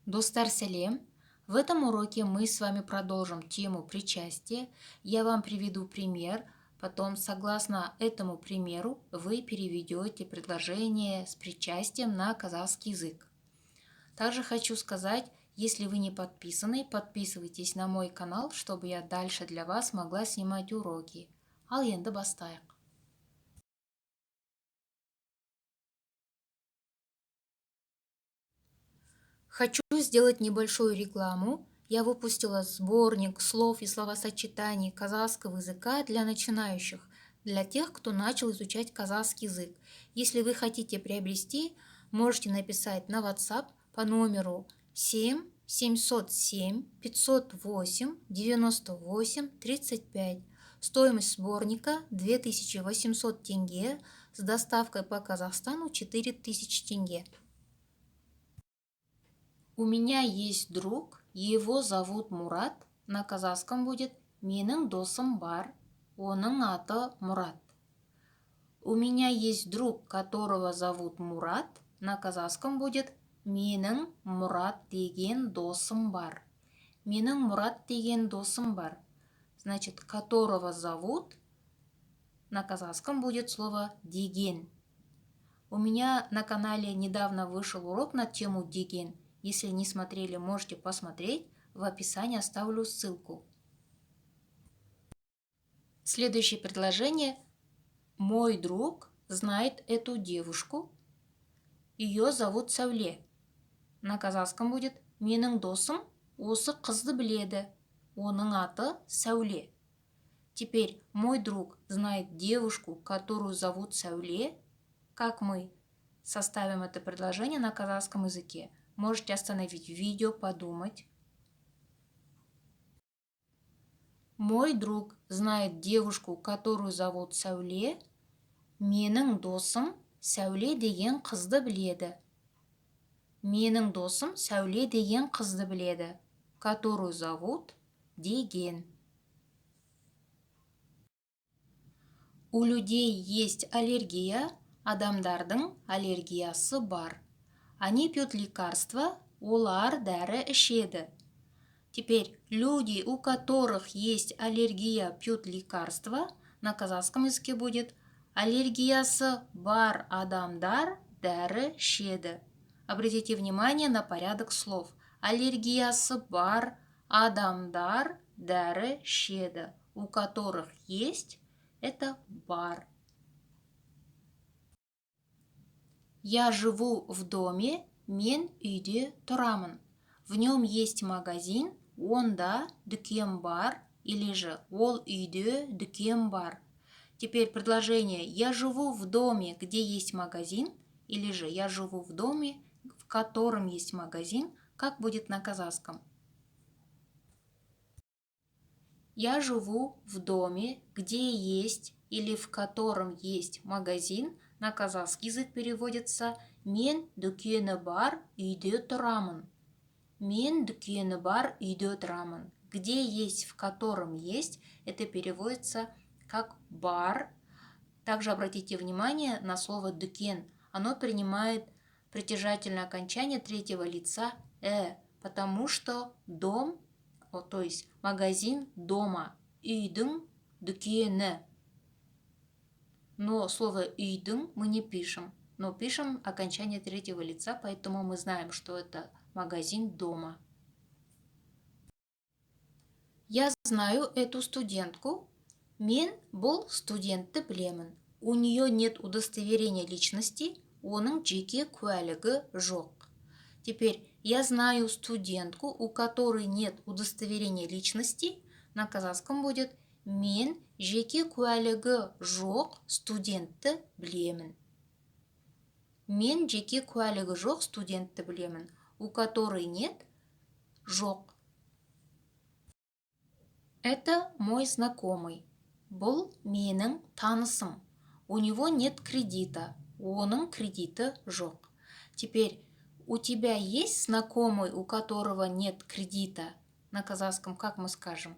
Достар сәлем! В этом уроке мы с вами продолжим тему причастия. Я вам приведу пример, потом, согласно этому примеру, вы переведете предложение с причастием на казахский язык. Также хочу сказать, если вы не подписаны, подписывайтесь на мой канал, чтобы я дальше для вас могла снимать уроки. Ал енді бастайық. Хочу сделать небольшую рекламу. Я выпустила сборник слов и словосочетаний казахского языка для начинающих, для тех, кто начал изучать казахский язык. Если вы хотите приобрести, можете написать на WhatsApp по номеру 7 707 508 98 35. Стоимость сборника 2800 тенге, с доставкой по Казахстану 4000 тенге. У меня есть друг, его зовут Мурат, на казахском будет «Менің досым бар, оның аты Мурат». У меня есть друг, которого зовут Мурат, на казахском будет «Менің Мурат деген досым бар». «Менің Мурат деген досым бар». Значит, которого зовут, на казахском будет слово «деген». У меня на канале недавно вышел урок на тему «деген». Если не смотрели, можете посмотреть. В описании оставлю ссылку. Следующее предложение. Мой друг знает эту девушку. Ее зовут Сәуле. На казахском будет «Менің досым осы қызды біледі. Оның аты Сәуле». Теперь мой друг знает девушку, которую зовут Сәуле. Как мы составим это предложение на казахском языке? Можете остановить видео, подумать. Мой друг знает девушку, которую зовут Сәуле. Менің досым Сәуле деген қызды біледі. Менің досым Сәуле деген қызды біледі. Которую зовут деген. У людей есть аллергия, адамдардың аллергиясы бар. Они пьют лекарства, олар дәрі ішеді. Теперь люди, у которых есть аллергия, пьют лекарства. На казахском языке будет аллергиясы бар адамдар дәрі ішеді. Обратите внимание на порядок слов. Аллергиясы бар адамдар дәрі ішеді. У которых есть, это бар. Я живу в доме, мен үйде тұрамын. В нем есть магазин, онда дүкен бар, или же ол үйде дүкен бар. Теперь предложение «Я живу в доме, где есть магазин», или же «Я живу в доме, в котором есть магазин», как будет на казахском? Я живу в доме, где есть или в котором есть магазин. На казахский язык переводится «Мен дүкені бар, үйде тұрамын». Мен дүкені бар, үйде тұрамын. Где есть, в котором есть, это переводится как бар. Также обратите внимание на слово «дүкен». Оно принимает притяжательное окончание третьего лица потому что дом, то есть магазин дома, үйдің дүкені. Но слово «үйдің» мы не пишем, но пишем окончание третьего лица, поэтому мы знаем, что это магазин дома. Я знаю эту студентку. Мен бұл студентті білемін. У нее нет удостоверения личности, оның жеке куәлігі жоқ. Теперь я знаю студентку, у которой нет удостоверения личности. На казахском будет мен жеке куәлігі жоқ студентті білемін. Мен жеке куәлігі жоқ студентті білемін. У которой нет, жоқ. Это мой знакомый. Бұл менің танысым. У него нет кредита. Оның кредиты жоқ. Теперь у тебя есть знакомый, у которого нет кредита? На казахском как мы скажем?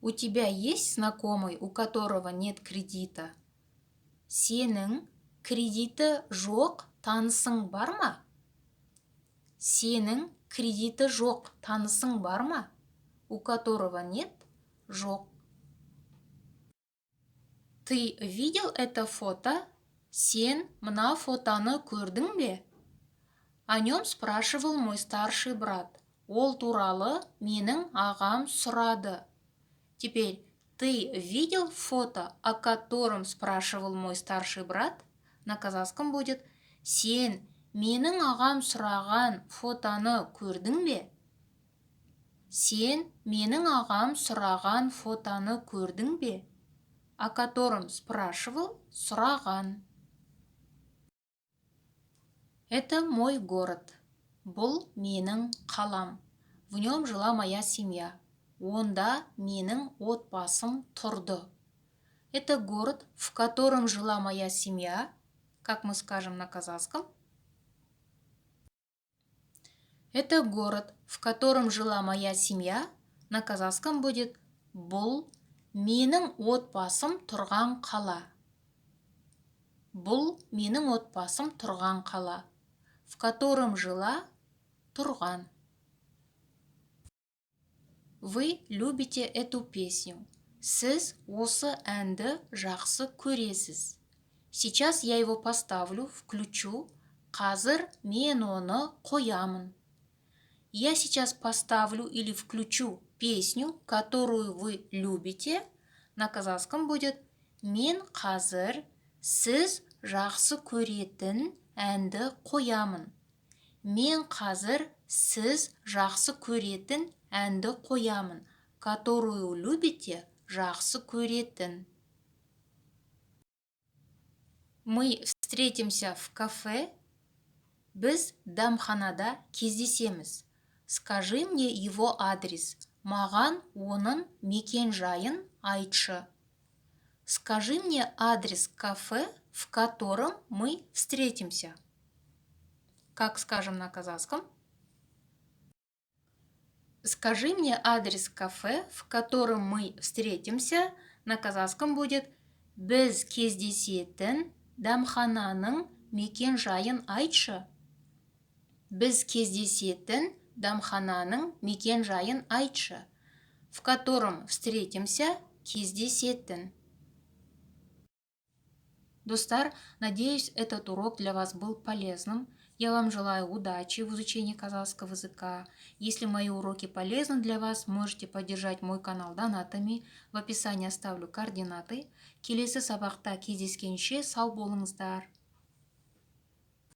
У тебя есть знакомый, у которого нет кредита? Сенің кредиті жоқ танысың бар ма? Сенің кредиті жоқ танысың бар ма? У которого нет? Жоқ. Ты видел это фото? Сен мына фотоны көрдің бе? О нем спрашивал мой старший брат. Ол туралы менің ағам сұрады. Теперь, ты видел фото, о котором спрашивал мой старший брат? На казахском будет: сен менің ағам сұраған фотоны көрдің бе? Сен менің ағам сұраған фотоны көрдің бе? О котором спрашивал, сұраған. Это мой город. Бұл менің қалам. В нем жила моя семья. Онда менің отбасым тұрды. Это город, в котором жила моя семья. Как мы скажем на казахском? Это город, в котором жила моя семья. На казахском будет: бұл менің отбасым тұрған қала. Бұл менің отбасым тұрған қала. В котором жила тұрған. Вы любите эту песню. Сіз осы әнді жақсы көресіз. Сейчас я его поставлю, включу. Қазір мен оны қоямын. Я сейчас поставлю или включу песню, которую вы любите. На казахском будет: мен қазір сіз жақсы көретін әнді қоямын. Мен қазір сіз жақсы көретін әнді қоямын. Которую любите, жақсы көретін. Мы встретимся в кафе. Біз дәмханада кездесеміз. Скажи мне его адрес. Маған оның мекен-жайын айтшы. Скажи мне адрес кафе, в котором мы встретимся. Как скажем на казахском? Скажи мне адрес кафе, в котором мы встретимся. На казахском будет: біз кездесетін дәмхананың мекен-жайын айтшы. Біз кездесетін дәмхананың мекен-жайын айтшы. В котором встретимся, кездесетін. Достар, надеюсь, этот урок для вас был полезным. Я вам желаю удачи в изучении казахского языка. Если мои уроки полезны для вас, можете поддержать мой канал донатами. В описании оставлю координаты. Келесі сабақта кездескенше сау болыңыздар.